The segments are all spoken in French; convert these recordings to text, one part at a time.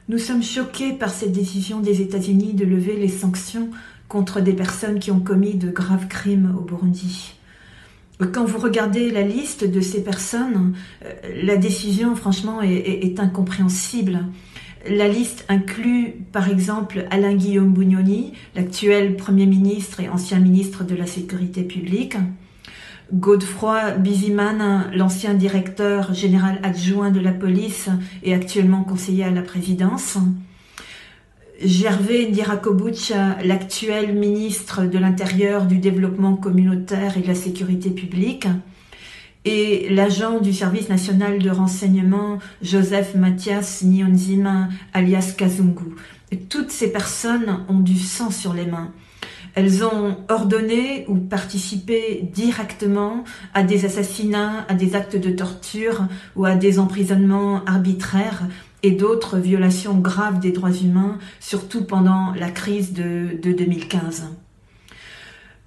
Nous sommes choqués par cette décision des États-Unis de lever les sanctions contre des personnes qui ont commis de graves crimes au Burundi. Quand vous regardez la liste de ces personnes, la décision, franchement, est incompréhensible. La liste inclut, par exemple, Alain-Guillaume Bunyoni, l'actuel Premier ministre et ancien ministre de la Sécurité publique, Godefroy Bizimana, l'ancien directeur général adjoint de la police et actuellement conseiller à la présidence, Gervais Ndirakobucha, l'actuel ministre de l'Intérieur, du Développement communautaire et de la Sécurité publique, et l'agent du service national de renseignement Joseph Mathias Niyonzima, alias Kazungu. Et toutes ces personnes ont du sang sur les mains. Elles ont ordonné ou participé directement à des assassinats, à des actes de torture ou à des emprisonnements arbitraires et d'autres violations graves des droits humains, surtout pendant la crise de 2015.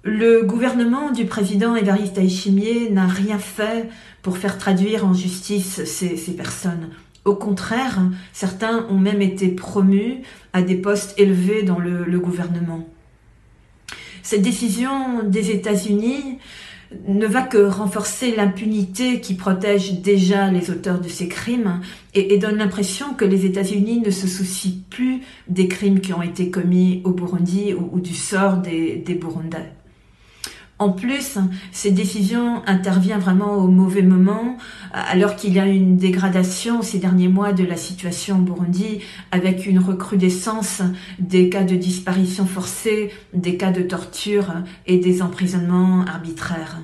Le gouvernement du président Évariste Ndayishimiye n'a rien fait pour faire traduire en justice ces personnes. Au contraire, certains ont même été promus à des postes élevés dans le gouvernement. Cette décision des États-Unis ne va que renforcer l'impunité qui protège déjà les auteurs de ces crimes et donne l'impression que les États-Unis ne se soucient plus des crimes qui ont été commis au Burundi ou du sort des Burundais. En plus, cette décision intervient vraiment au mauvais moment, alors qu'il y a une dégradation ces derniers mois de la situation au Burundi, avec une recrudescence des cas de disparition forcée, des cas de torture et des emprisonnements arbitraires.